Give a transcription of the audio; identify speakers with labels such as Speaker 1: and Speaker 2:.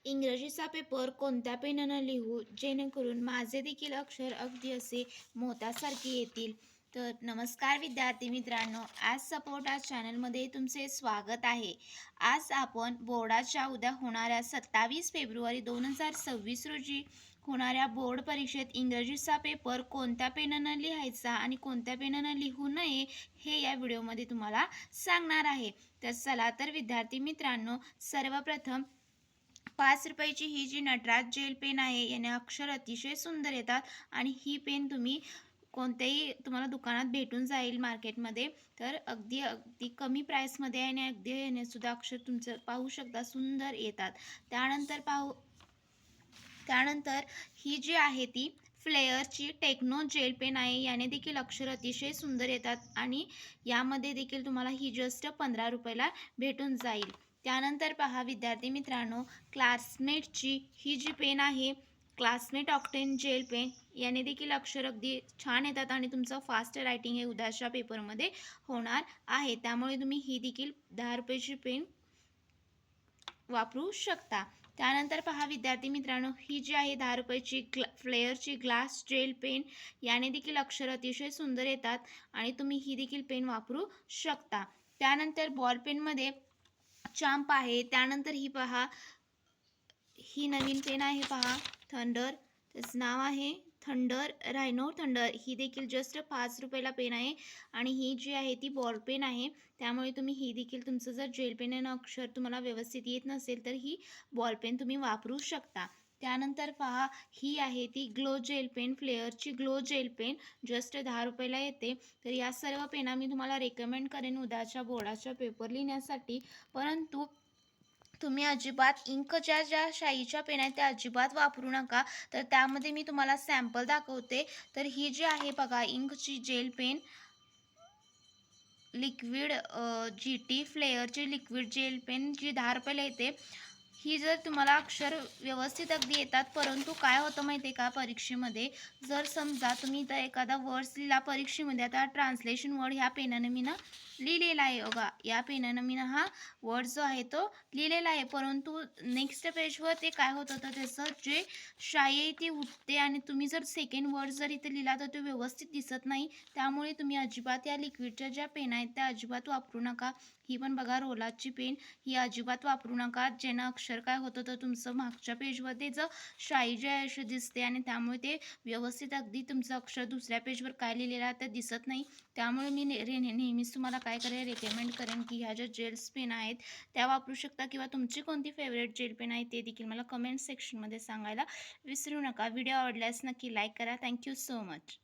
Speaker 1: इंग्रजीचा पेपर कोणत्या पेनानं लिहू जेणेकरून माझे देखील अक्षर अगदी असे मोत्यासारखे येतील. तर नमस्कार विद्यार्थी मित्रांनो, आज सपोर्ट आज चॅनलमध्ये तुमचे स्वागत आहे. आज आपण बोर्डाच्या उद्या होणाऱ्या 27 फेब्रुवारी 2026 रोजी होणाऱ्या बोर्ड परीक्षेत इंग्रजीचा पेपर कोणत्या पेनानं लिहायचा आणि कोणत्या पेनानं लिहू नये हे या व्हिडिओमध्ये तुम्हाला सांगणार आहे. तर चला तर विद्यार्थी मित्रांनो, सर्वप्रथम 5 रुपयाची ही जी नटराज जेल पेन आहे याने अक्षर अतिशय सुंदर येतात आणि ही पेन तुम्ही कोणत्याही तुम्हाला दुकानात भेटून जाईल मार्केटमध्ये. तर अगदी अगदी कमी प्राईसमध्ये आहे आणि अगदी याने सुद्धा अक्षर तुमचं पाहू शकता सुंदर येतात. त्यानंतर ही जी आहे ती फ्लेअरची टेक्नो जेल पेन आहे. याने देखील अक्षर अतिशय सुंदर येतात आणि यामध्ये देखील तुम्हाला ही जस्ट 15 रुपयाला भेटून जाईल. त्यानंतर पहा विद्यार्थी मित्रांनो, क्लासमेटची ही जी पेन आहे क्लासमेट ऑक्टेन जेल पेन, याने देखील अक्षर अगदी छान येतात आणि तुमचं फास्ट रायटिंग हे उद्याच्या पेपरमध्ये होणार आहे. त्यामुळे तुम्ही ही देखील 10 रुपयाची पेन वापरू शकता. त्यानंतर पहा विद्यार्थी मित्रांनो, ही जी आहे 10 रुपयाची फ्लेअरची ग्लास जेल पेन, याने देखील अक्षर अतिशय सुंदर येतात आणि तुम्ही ही देखील पेन वापरू शकता. त्यानंतर बॉल पेनमध्ये चांप आहे. त्यानंतर ही पहा, ही नवीन पेन आहे पहा, थंडर, त्याचं नाव आहे थंडर रायनो थंडर. ही देखील जस्ट 5 रुपयाला पेन आहे आणि ही जी आहे ती बॉल पेन आहे. त्यामुळे तुम्ही ही देखील तुमचं जर जेल पेन अक्षर तुम्हाला व्यवस्थित येत नसेल तर ही बॉल पेन तुम्ही वापरू शकता. त्यानंतर पहा, ही आहे ती ग्लो जेल पेन, फ्लेअरची ग्लो जेल पेन, जस्ट 10 रुपयाला येते. तर या सर्व पेना मी तुम्हाला रेकमेंड करेन उद्याच्या बोर्डाच्या पेपर लिहिण्यासाठी. परंतु तुम्ही अजिबात इंकच्या ज्या शाईच्या पेन आहेत त्या अजिबात वापरू नका. तर त्यामध्ये मी तुम्हाला सॅम्पल दाखवते. तर ही जी आहे बघा इंकची जेल पेन, लिक्विड GT फ्लेअरची लिक्विड जेल पेन जी 10 रुपयाला येते. ही जर तुम्हाला अक्षर व्यवस्थित अगदी येतात, परंतु काय होतं माहिती आहे का, परीक्षेमध्ये जर समजा तुम्ही इथं एखादा वर्ड्स लिहिला परीक्षेमध्ये, आता ट्रान्सलेशन वर्ड ह्या पेनानं मी लिहिलेला आहे बघा, या पेनानं मी हा वर्ड जो आहे तो लिहिलेला आहे, परंतु नेक्स्ट पेजवर ते काय होतं तर त्याचं जे शाई आहे ती उठते आणि तुम्ही जर सेकंड वर्ड जर इथे लिहिला तर तो व्यवस्थित दिसत नाही. त्यामुळे तुम्ही अजिबात या लिक्विडच्या ज्या पेन आहेत त्या अजिबात वापरू नका. ही पण बघा रोलाची पेन, ही अजिबात वापरू नका, ज्यानं अक्षर काय होतं तर तुमचं मागच्या पेजवर जर शाई जे आहे अशी दिसते आणि त्यामुळे ते व्यवस्थित अगदी तुमचं अक्षर दुसऱ्या पेजवर काय लिहिलेलं आहे ते दिसत नाही. त्यामुळे मी नेहमीच तुम्हाला काय करेन, रेकमेंड करेन की ह्या ज्या जेल्स पेन आहेत त्या वापरू शकता किंवा तुमची कोणती फेवरेट जेल पेन आहे ते देखील मला कमेंट सेक्शनमध्ये सांगायला विसरू नका. व्हिडिओ आवडल्यास नक्की लाईक करा. Thank you so much.